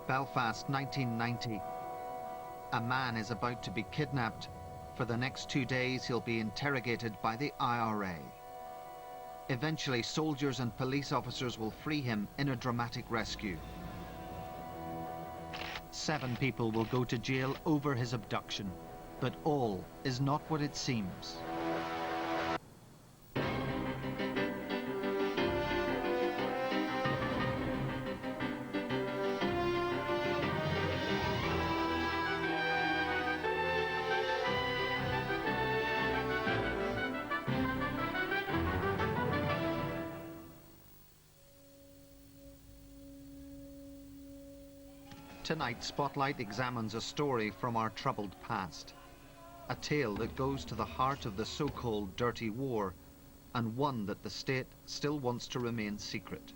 Belfast, 1990. A man is about to be kidnapped. For the next 2 days, he'll be interrogated by the IRA. Eventually, soldiers and police officers will free him in a dramatic rescue. 7 people will go to jail over his abduction, but all is not what it seems. Tonight, Spotlight examines a story from our troubled past. A tale that goes to the heart of the so-called dirty war, and one that the state still wants to remain secret.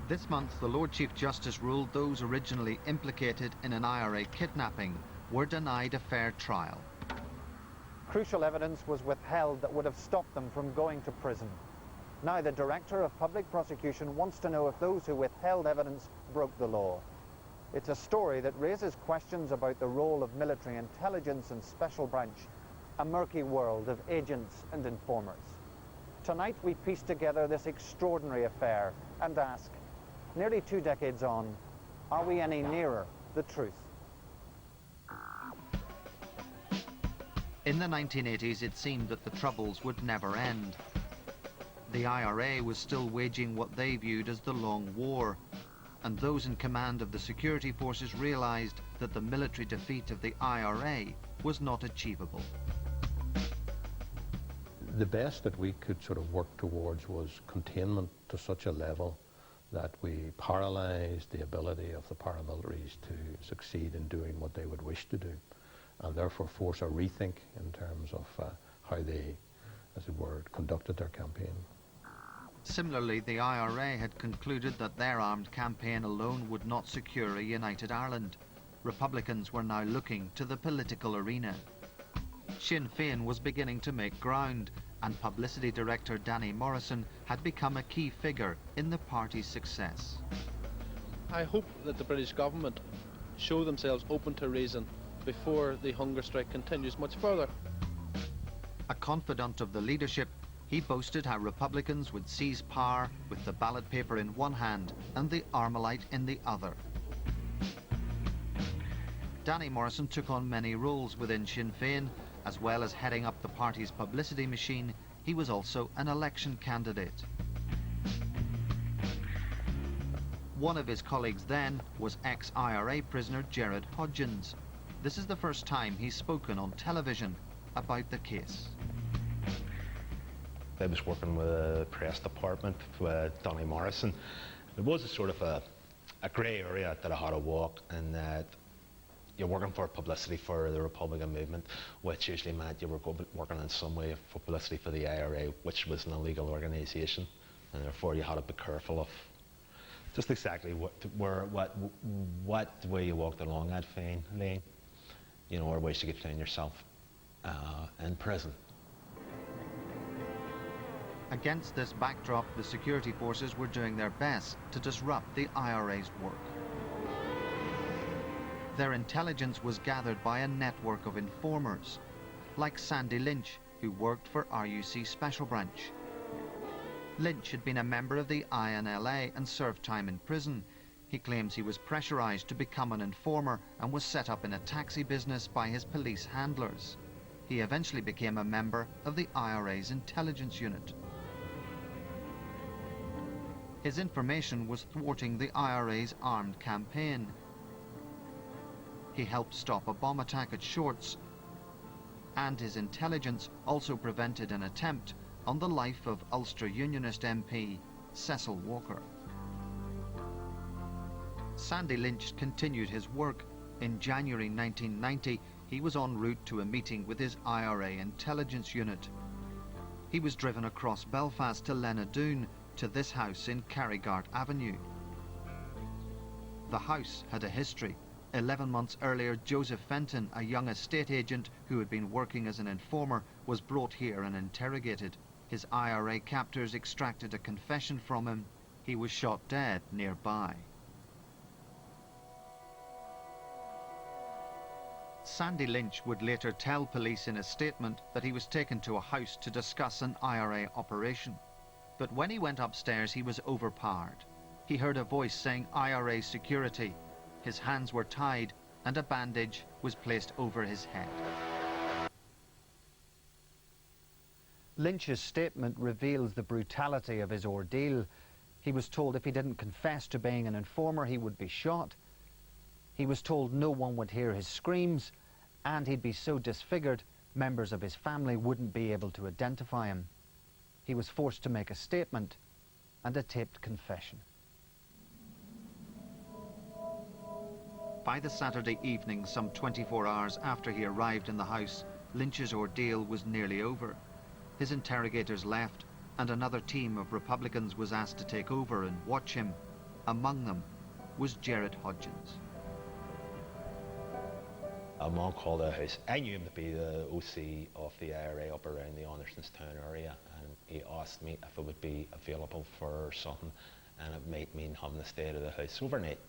This month, the Lord Chief Justice ruled those originally implicated in an IRA kidnapping were denied a fair trial. Crucial evidence was withheld that would have stopped them from going to prison. Now the Director of Public Prosecution wants to know if those who withheld evidence broke the law. It's a story that raises questions about the role of military intelligence and special branch, a murky world of agents and informers. Tonight we piece together this extraordinary affair and ask, nearly 2 decades on, are we any nearer the truth? In the 1980s, it seemed that the troubles would never end. The IRA was still waging what they viewed as the long war, and those in command of the security forces realized that the military defeat of the IRA was not achievable. The best that we could sort of work towards was containment to such a level that we paralyzed the ability of the paramilitaries to succeed in doing what they would wish to do, and therefore force a rethink in terms of how they, as it were, conducted their campaign. Similarly, the IRA had concluded that their armed campaign alone would not secure a united Ireland. Republicans were now looking to the political arena. Sinn Féin was beginning to make ground, and publicity director Danny Morrison had become a key figure in the party's success. I hope that the British government show themselves open to reason before the hunger strike continues much further. A confidant of the leadership, he boasted how Republicans would seize power with the ballot paper in one hand and the Armalite in the other. Danny Morrison took on many roles within Sinn Féin. As well as heading up the party's publicity machine, he was also an election candidate. One of his colleagues then was ex-IRA prisoner Gerard Hodgins. This is the first time he's spoken on television about the case. I was working with the press department with Danny Morrison. There was a sort of a grey area that I had to walk, and that you're working for publicity for the Republican movement, which usually meant you were working in some way for publicity for the IRA, which was an illegal organisation, and therefore you had to be careful of just exactly what way you walked along that fine lane, you know, or ways you could find yourself in prison. Against this backdrop, the security forces were doing their best to disrupt the IRA's work. Their intelligence was gathered by a network of informers, like Sandy Lynch, who worked for RUC Special Branch. Lynch had been a member of the INLA and served time in prison. He claims he was pressurized to become an informer and was set up in a taxi business by his police handlers. He eventually became a member of the IRA's intelligence unit. His information was thwarting the IRA's armed campaign. He helped stop a bomb attack at Shorts, and his intelligence also prevented an attempt on the life of Ulster Unionist MP Cecil Walker. Sandy Lynch continued his work. In January 1990, he was en route to a meeting with his IRA intelligence unit. He was driven across Belfast to Lenadoon, to this house in Carrigart Avenue. The house had a history. 11 months earlier, Joseph Fenton, a young estate agent who had been working as an informer, was brought here and interrogated. His IRA captors extracted a confession from him. He was shot dead nearby. Sandy Lynch would later tell police in a statement that he was taken to a house to discuss an IRA operation. But when he went upstairs, he was overpowered. He heard a voice saying IRA security. His hands were tied and a bandage was placed over his head. Lynch's statement reveals the brutality of his ordeal. He was told if he didn't confess to being an informer, he would be shot. He was told no one would hear his screams, and he'd be so disfigured, members of his family wouldn't be able to identify him. He was forced to make a statement and a taped confession. By the Saturday evening, some 24 hours after he arrived in the house, Lynch's ordeal was nearly over. His interrogators left, and another team of Republicans was asked to take over and watch him. Among them was Gerard Hodgins. A man called the house. I knew him to be the OC of the IRA up around the Andersonstown area, and he asked me if it would be available for something, and it might mean having to stay at the house overnight.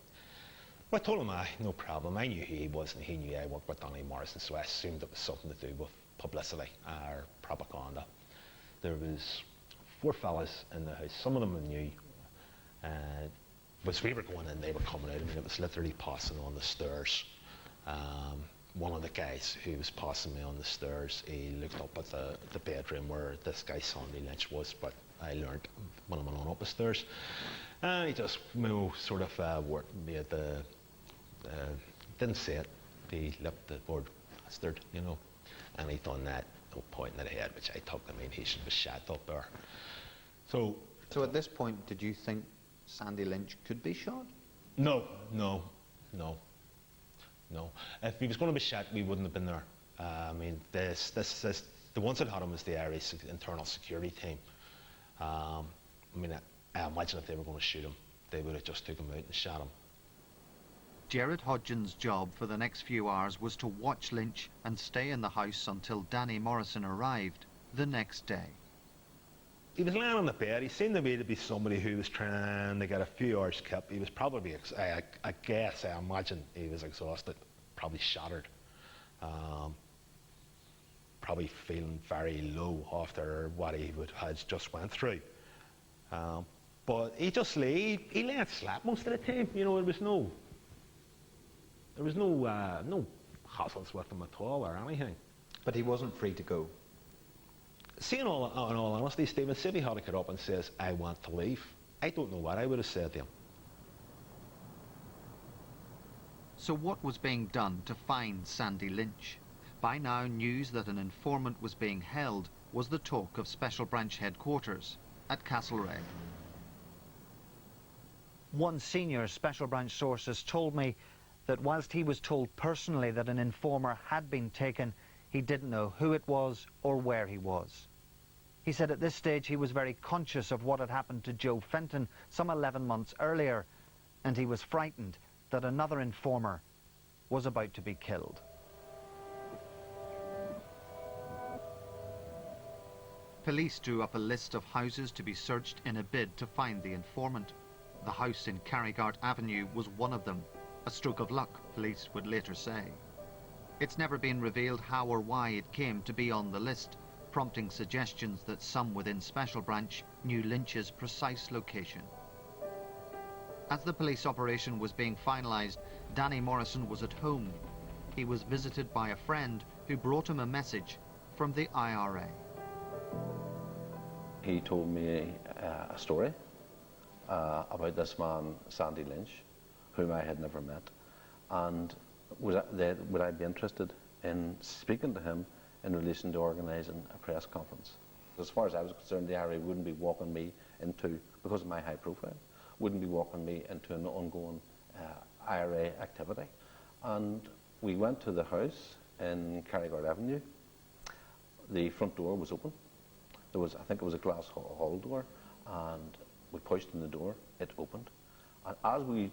Well, I told him no problem. I knew who he was, and he knew I worked with Danny Morrison, so I assumed it was something to do with publicity or propaganda. There was 4 fellas in the house. Some of them I knew. As we were going in, they were coming out. I mean, it was literally passing on the stairs. One of the guys who was passing me on the stairs, he looked up at the bedroom where this guy Sandy Lynch was, but I learned when I went on up the stairs. And he just, sort of made the, didn't say it, he left the word bastard, and he done that, pointing at the head, which I took to mean he should be shot up there. So at this point, did you think Sandy Lynch could be shot? No. If he was going to be shot, we wouldn't have been there. I mean, the ones that had him was the Irish internal security team. I imagine if they were going to shoot him, they would have just took him out and shot him. Gerard Hodgins' job for the next few hours was to watch Lynch and stay in the house until Danny Morrison arrived the next day. He was laying on the bed. He seemed to me to be somebody who was trying to get a few hours kept. He was probably, I imagine he was exhausted, probably shattered. Probably feeling very low after what he had just went through. But he just lay and slept most of the time. There was no hassles with him at all or anything. But he wasn't free to go. See, in all honesty, Stephen, if he had to get up and says, I want to leave, I don't know what I would have said to him. So what was being done to find Sandy Lynch? By now, news that an informant was being held was the talk of Special Branch headquarters at Castlereagh. One senior Special Branch source has told me that whilst he was told personally that an informer had been taken, he didn't know who it was or where he was. He said at this stage he was very conscious of what had happened to Joe Fenton some 11 months earlier, and he was frightened that another informer was about to be killed. Police drew up a list of houses to be searched in a bid to find the informant. The house in Carrigart Avenue was one of them. A stroke of luck, police would later say. It's never been revealed how or why it came to be on the list, prompting suggestions that some within Special Branch knew Lynch's precise location. As the police operation was being finalised, Danny Morrison was at home. He was visited by a friend who brought him a message from the IRA. He told me a story about this man, Sandy Lynch, whom I had never met, and would I be interested in speaking to him in relation to organising a press conference. As far as I was concerned, the IRA wouldn't be walking me into, because of my high profile, wouldn't be walking me into an ongoing IRA activity. And we went to the house in Carrigart Avenue. The front door was open. There was, I think it was a glass hall door, and we pushed on the door, it opened. And as we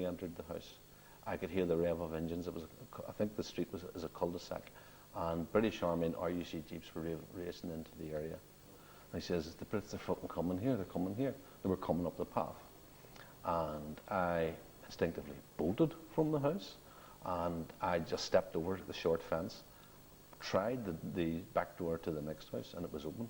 entered the house, I could hear the rev of engines. It was, I think the street is a cul-de-sac, and British Army and RUC jeeps were racing into the area. And he says, the Brits are fucking coming here, they're coming here. They were coming up the path. And I instinctively bolted from the house, and I just stepped over the short fence, tried the back door to the next house, and it was open.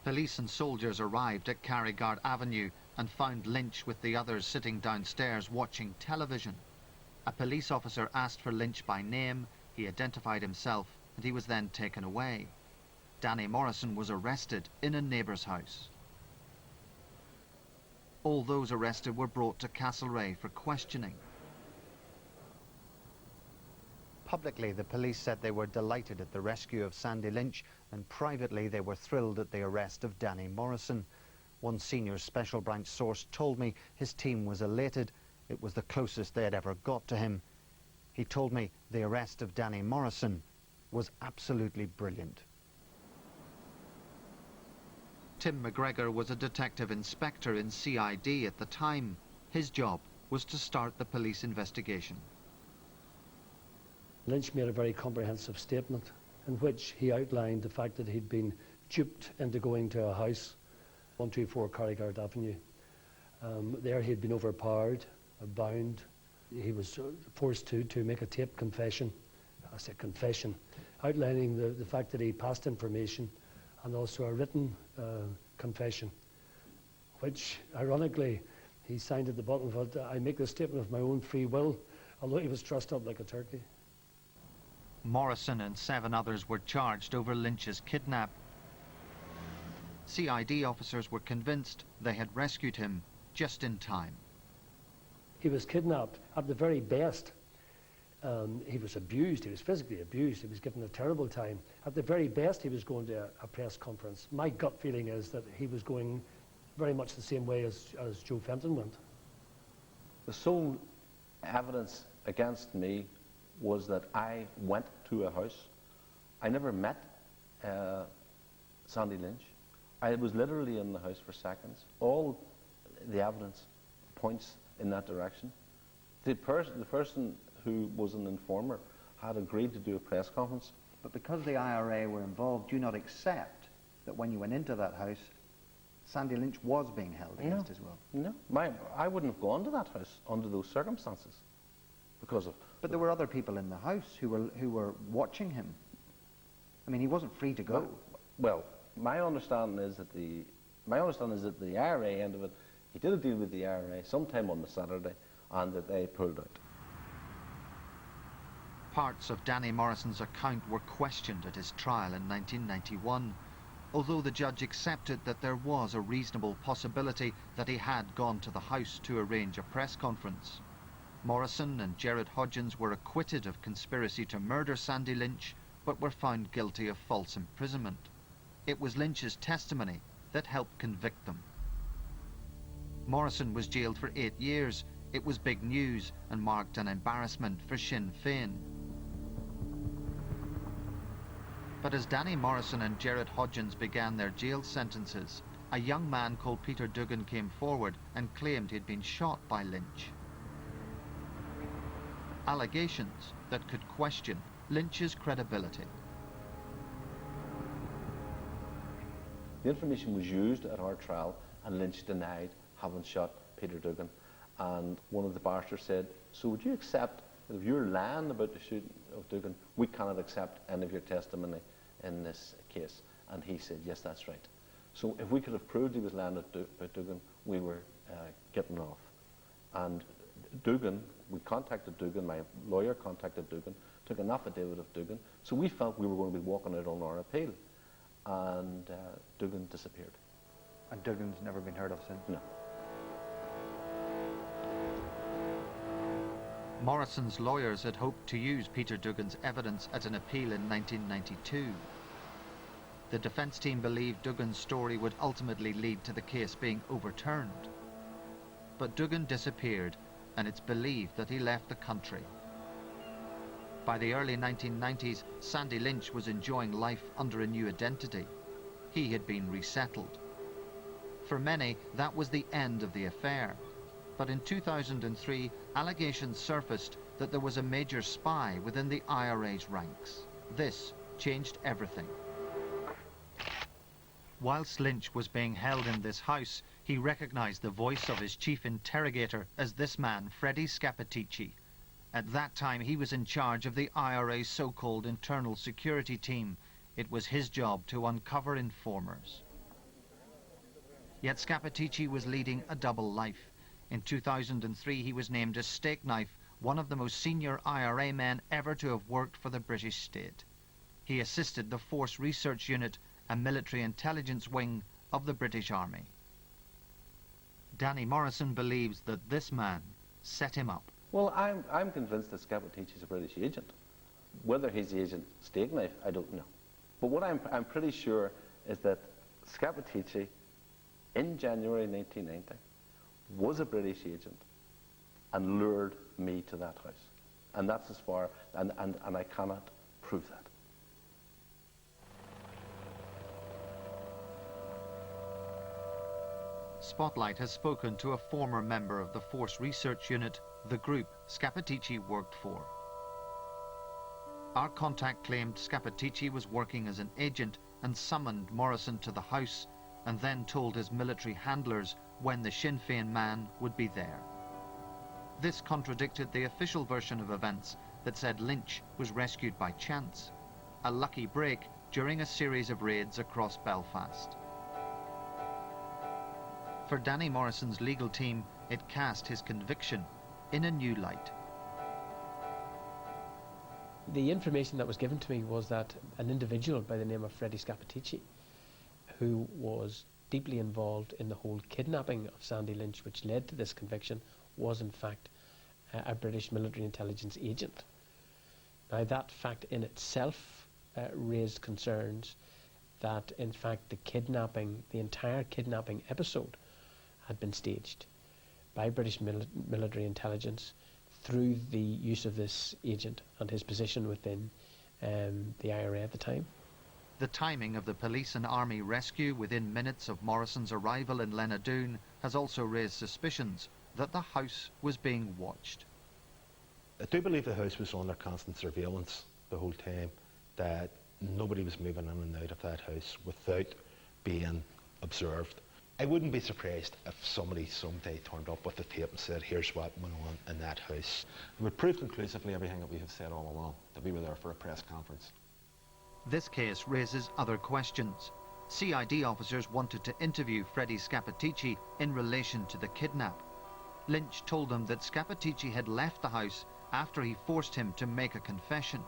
Police and soldiers arrived at Carrigard Avenue and found Lynch with the others sitting downstairs watching television. A police officer asked for Lynch by name, he identified himself, and he was then taken away. Danny Morrison was arrested in a neighbour's house. All those arrested were brought to Castlereagh for questioning. Publicly, the police said they were delighted at the rescue of Sandy Lynch, and privately they were thrilled at the arrest of Danny Morrison. One senior special branch source told me his team was elated. It was the closest they had ever got to him. He told me the arrest of Danny Morrison was absolutely brilliant. Tim McGregor was a detective inspector in CID at the time. His job was to start the police investigation. Lynch made a very comprehensive statement in which he outlined the fact that he'd been duped into going to a house, 124 Carrigard Avenue. There he'd been overpowered, bound. He was forced to make a taped confession, I say confession, outlining the fact that he passed information, and also a written confession, which ironically he signed at the bottom of it, I make this statement of my own free will, although he was trussed up like a turkey. Morrison and 7 others were charged over Lynch's kidnap. CID officers were convinced they had rescued him just in time. He was kidnapped at the very best. He was abused, he was physically abused, he was given a terrible time. At the very best he was going to a press conference. My gut feeling is that he was going very much the same way as Joe Fenton went. The sole evidence against me was that I went to a house. I never met Sandy Lynch. I was literally in the house for seconds. All the evidence points in that direction. The person who was an informer had agreed to do a press conference. But because the IRA were involved, do you not accept that when you went into that house, Sandy Lynch was being held against his will? No, I wouldn't have gone to that house under those circumstances because of... But there were other people in the house who were watching him. I mean, he wasn't free to go. Well, my understanding is that the IRA end of it, he did a deal with the IRA sometime on the Saturday, and that they pulled out. Parts of Danny Morrison's account were questioned at his trial in 1991, although the judge accepted that there was a reasonable possibility that he had gone to the house to arrange a press conference. Morrison and Gerard Hodgins were acquitted of conspiracy to murder Sandy Lynch, but were found guilty of false imprisonment. It was Lynch's testimony that helped convict them. Morrison was jailed for 8 years. It was big news and marked an embarrassment for Sinn Féin. But as Danny Morrison and Gerard Hodgins began their jail sentences, a young man called Peter Duggan came forward and claimed he'd been shot by Lynch. Allegations that could question Lynch's credibility. The information was used at our trial, and Lynch denied having shot Peter Duggan. And one of the barristers said, so would you accept that if you're lying about the shooting of Duggan, we cannot accept any of your testimony in this case? And he said, yes, that's right. So if we could have proved he was lying about Duggan, we were getting off. And Duggan, we contacted Duggan, my lawyer contacted Duggan, took an affidavit of Duggan, so we felt we were going to be walking out on our appeal. And Duggan disappeared. And Duggan's never been heard of since? No. Morrison's lawyers had hoped to use Peter Duggan's evidence at an appeal in 1992. The defence team believed Duggan's story would ultimately lead to the case being overturned. But Duggan disappeared, and it's believed that he left the country. By the early 1990s, Sandy Lynch was enjoying life under a new identity. He had been resettled. For many, that was the end of the affair. But in 2003, allegations surfaced that there was a major spy within the IRA's ranks. This changed everything. Whilst Lynch was being held in this house, he recognized the voice of his chief interrogator as this man, Freddie Scappaticci. At that time, he was in charge of the IRA's so-called internal security team. It was his job to uncover informers. Yet Scappaticci was leading a double life. In 2003, he was named as Steak Knife, one of the most senior IRA men ever to have worked for the British state. He assisted the Force Research Unit, a military intelligence wing of the British Army. Danny Morrison believes that this man set him up. Well, I'm convinced that Scappaticci is a British agent. Whether he's the agent Steak Knife, I don't know. But what I'm pretty sure is that Scappaticci, in January 1990, was a British agent and lured me to that house. And that's as far, and I cannot prove that. Spotlight has spoken to a former member of the Force Research Unit, the group Scappaticci worked for. Our contact claimed Scappaticci was working as an agent and summoned Morrison to the house and then told his military handlers when the Sinn Féin man would be there. This contradicted the official version of events that said Lynch was rescued by chance, a lucky break during a series of raids across Belfast. For Danny Morrison's legal team, it cast his conviction in a new light. The information that was given to me was that an individual by the name of Freddie Scappaticci, who was deeply involved in the whole kidnapping of Sandy Lynch, which led to this conviction, was in fact a British military intelligence agent. Now that fact in itself raised concerns that in fact the entire kidnapping episode had been staged by British military intelligence through the use of this agent and his position within the IRA at the time. The timing of the police and army rescue within minutes of Morrison's arrival in Lenadoon has also raised suspicions that the house was being watched. I do believe the house was under constant surveillance the whole time, that nobody was moving in and out of that house without being observed. I wouldn't be surprised if somebody someday turned up with the tape and said, here's what went on in that house. It would prove conclusively everything that we have said all along, that we were there for a press conference. This case raises other questions. CID officers wanted to interview Freddie Scappaticci in relation to the kidnap. Lynch told them that Scappaticci had left the house after he forced him to make a confession.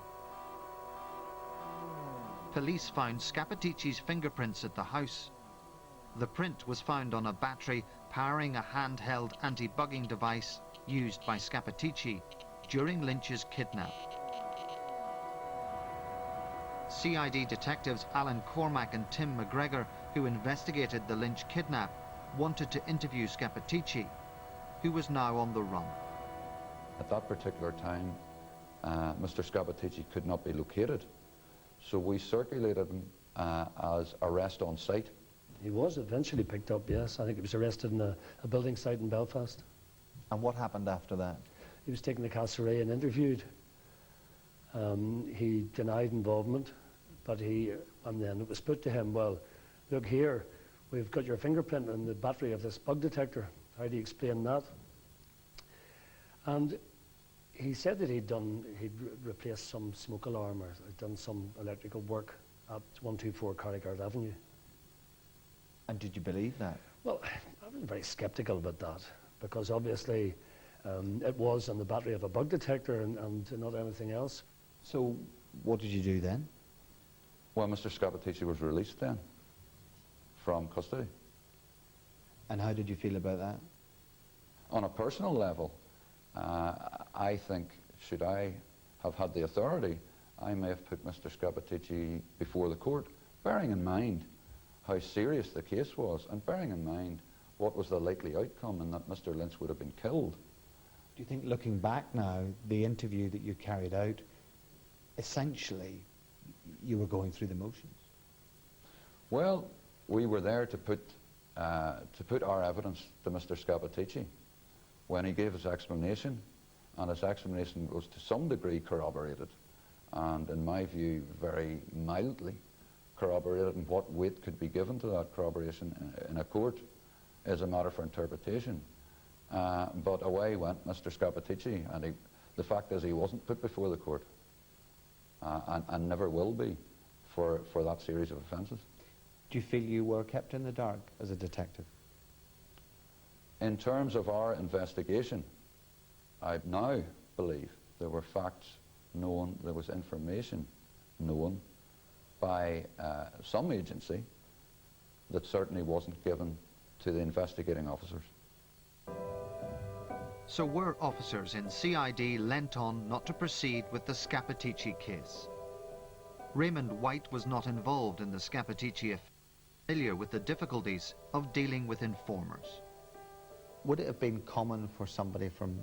Police found Scappaticci's fingerprints at the house. The print was found on a battery powering a handheld anti-bugging device used by Scappaticci during Lynch's kidnap. CID detectives Alan Cormack and Tim McGregor, who investigated the Lynch kidnap, wanted to interview Scappaticci, who was now on the run. At that particular time, Mr. Scappaticci could not be located, so we circulated him as arrest on site. He was eventually picked up, yes. I think he was arrested in a building site in Belfast. And what happened after that? He was taken to Castlereagh and interviewed. He denied involvement, but and then it was put to him, well, look here, we've got your fingerprint in the battery of this bug detector. How do you explain that? And he said that he'd replaced some smoke alarm or done some electrical work at 124 Carrigard Avenue. And did you believe that? Well, I was very sceptical about that, because obviously it was on the battery of a bug detector and not anything else. So what did you do then? Well, Mr. Scappaticci was released then from custody. And how did you feel about that? On a personal level, I think, should I have had the authority, I may have put Mr. Scappaticci before the court, bearing in mind how serious the case was, and bearing in mind what was the likely outcome, and that Mr. Lynch would have been killed. Do you think, looking back now, the interview that you carried out, essentially, you were going through the motions? Well, we were there to put our evidence to Mr. Scappaticci. when he gave his explanation, and his explanation was to some degree corroborated, and in my view very mildly corroborated, and what weight could be given to that corroboration in a court is a matter for interpretation. But away went Mr. Scappaticci, and the fact is he wasn't put before the court, and never will be for that series of offences. Do you feel you were kept in the dark as a detective? In terms of our investigation, I now believe there were facts known, there was information known by some agency that certainly wasn't given to the investigating officers. So were officers in CID lent on not to proceed with the Scappaticci case? Raymond White was not involved in the Scappaticci affair, familiar with the difficulties of dealing with informers. Would it have been common for somebody from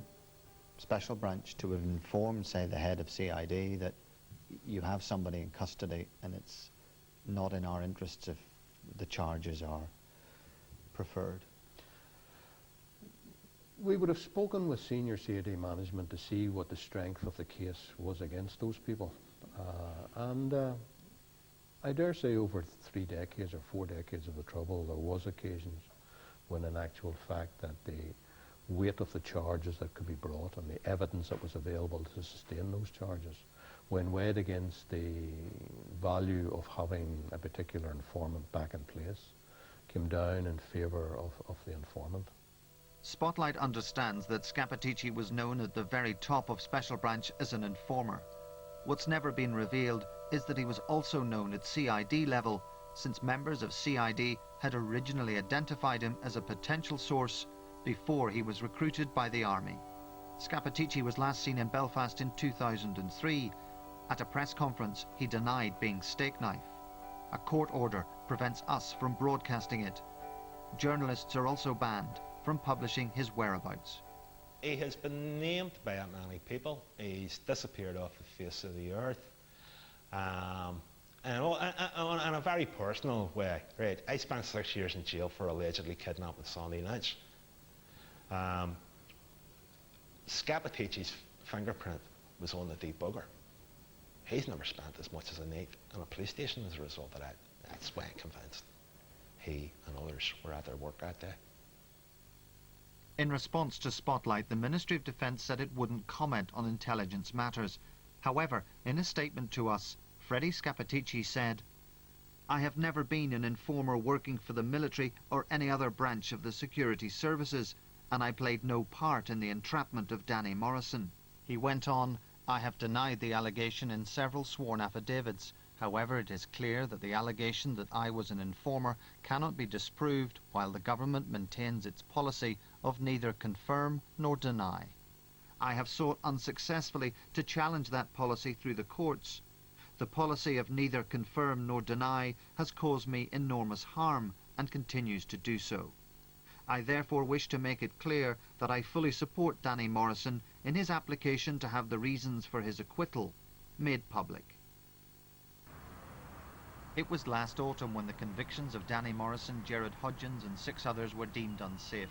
Special Branch to have informed, say, the head of CID that you have somebody in custody and it's not in our interests if the charges are preferred? We would have spoken with senior CID management to see what the strength of the case was against those people. And I dare say over 3 decades or 4 decades of the trouble, there was occasions when in actual fact that the weight of the charges that could be brought and the evidence that was available to sustain those charges, when weighed against the value of having a particular informant back in place, came down in favour of the informant. Spotlight understands that Scappaticci was known at the very top of Special Branch as an informer. What's never been revealed is that he was also known at CID level, since members of CID had originally identified him as a potential source before he was recruited by the army. Scappaticci was last seen in Belfast in 2003. At a press conference, he denied being steak knife. A court order prevents us from broadcasting it. Journalists are also banned from publishing his whereabouts. He has been named by many people. He's disappeared off the face of the earth. And in a very personal way, right? I spent 6 years in jail for allegedly kidnapping Sandy Lynch. Scappaticci's fingerprint was on the debugger. He's never spent as much as a night in a police station as a result of that. That's why I'm convinced he and others were at their work that day. In response to Spotlight, the Ministry of Defence said it wouldn't comment on intelligence matters. However, in a statement to us, Freddie Scappaticci said, "I have never been an informer working for the military or any other branch of the security services, and I played no part in the entrapment of Danny Morrison." He went on, "I have denied the allegation in several sworn affidavits. However, it is clear that the allegation that I was an informer cannot be disproved while the government maintains its policy of neither confirm nor deny. I have sought unsuccessfully to challenge that policy through the courts. The policy of neither confirm nor deny has caused me enormous harm and continues to do so. I therefore wish to make it clear that I fully support Danny Morrison in his application to have the reasons for his acquittal made public." It was last autumn when the convictions of Danny Morrison, Gerard Hodgins and 6 others were deemed unsafe.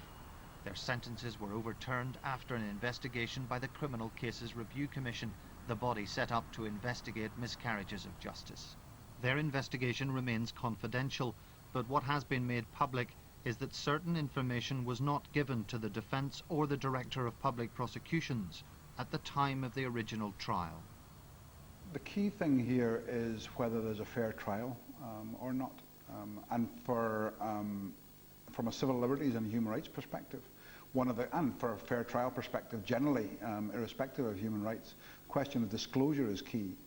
Their sentences were overturned after an investigation by the Criminal Cases Review Commission, the body set up to investigate miscarriages of justice. Their investigation remains confidential, but what has been made public is that certain information was not given to the defence or the Director of Public Prosecutions at the time of the original trial. The key thing here is whether there's a fair trial or not. And from a civil liberties and human rights perspective, and for a fair trial perspective generally, irrespective of human rights, the question of disclosure is key.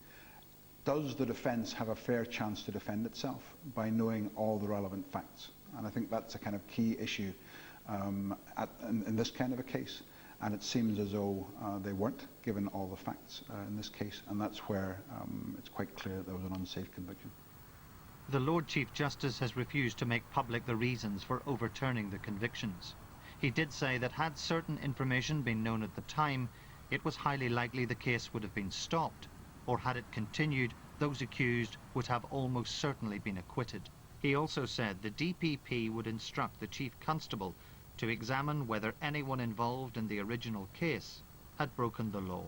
Does the defence have a fair chance to defend itself by knowing all the relevant facts? And I think that's a kind of key issue in this kind of a case. And it seems as though they weren't given all the facts in this case, and that's where it's quite clear that there was an unsafe conviction. The Lord Chief Justice has refused to make public the reasons for overturning the convictions. He did say that had certain information been known at the time, it was highly likely the case would have been stopped, or had it continued, those accused would have almost certainly been acquitted. He also said the DPP would instruct the Chief Constable to examine whether anyone involved in the original case had broken the law.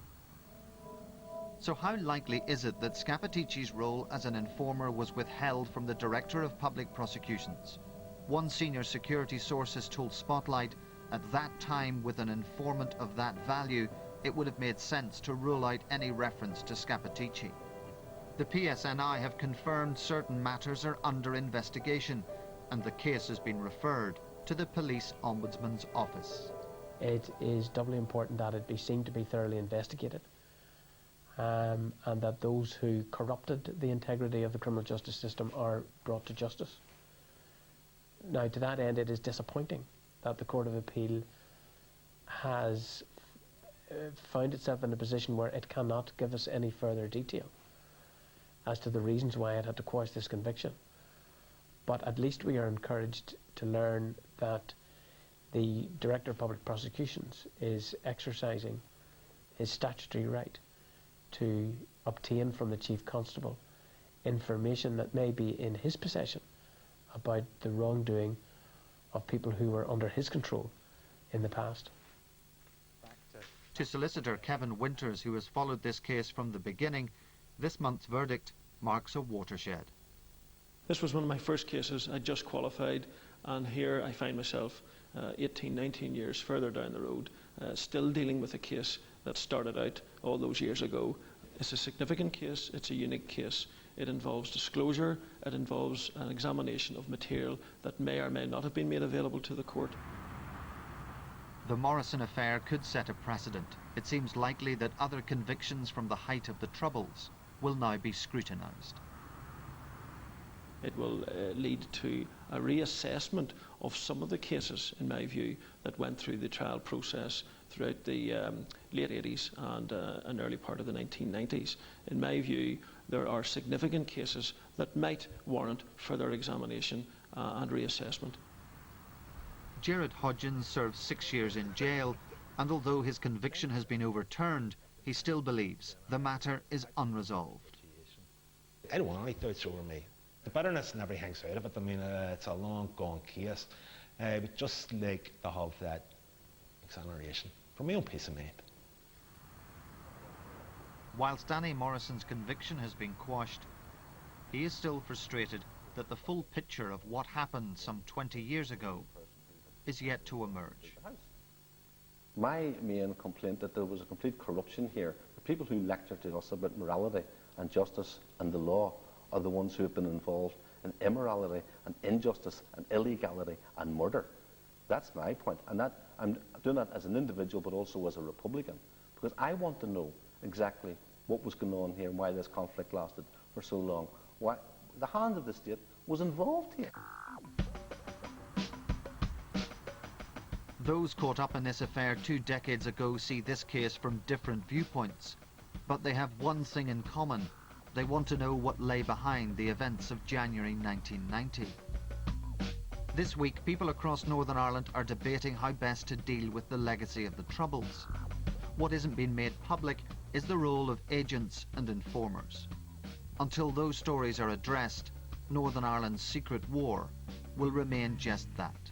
So how likely is it that Scappaticci's role as an informer was withheld from the Director of Public Prosecutions? One senior security source has told Spotlight, at that time, with an informant of that value, it would have made sense to rule out any reference to Scappaticci. The PSNI have confirmed certain matters are under investigation, and the case has been referred to the Police Ombudsman's Office. It is doubly important that it be seen to be thoroughly investigated, and that those who corrupted the integrity of the criminal justice system are brought to justice. Now, to that end, it is disappointing that the Court of Appeal has found itself in a position where it cannot give us any further detail as to the reasons why it had to quash this conviction. But at least we are encouraged to learn that the Director of Public Prosecutions is exercising his statutory right to obtain from the Chief Constable information that may be in his possession about the wrongdoing of people who were under his control in the past. To solicitor Kevin Winters, who has followed this case from the beginning, this month's verdict marks a watershed. This was one of my first cases. I just qualified, and here I find myself 18, 19 years further down the road, still dealing with a case that started out all those years ago. It's a significant case, it's a unique case. It involves disclosure, it involves an examination of material that may or may not have been made available to the court. The Morrison affair could set a precedent. It seems likely that other convictions from the height of the Troubles will now be scrutinised. It will lead to a reassessment of some of the cases, in my view, that went through the trial process throughout the late 80s and an early part of the 1990s. In my view, there are significant cases that might warrant further examination and reassessment. Jared Hodgins served 6 years in jail, and although his conviction has been overturned, he still believes the matter is unresolved. I don't want any doubts over me. The bitterness and everything out of it, I mean, it's a long gone case. But just like to have that exoneration for my own peace of mind. Whilst Danny Morrison's conviction has been quashed, he is still frustrated that the full picture of what happened some 20 years ago is yet to emerge. My main complaint that there was a complete corruption here. The people who lecture to us about morality and justice and the law are the ones who have been involved in immorality and injustice and illegality and murder. That's my point, and that I'm doing that as an individual but also as a Republican, because I want to know exactly what was going on here and why this conflict lasted for so long. Why the hand of the state was involved here. Those caught up in this affair 2 decades ago see this case from different viewpoints, but they have one thing in common. They want to know what lay behind the events of January 1990. This week, people across Northern Ireland are debating how best to deal with the legacy of the Troubles. What isn't being made public is the role of agents and informers. Until those stories are addressed, Northern Ireland's secret war will remain just that.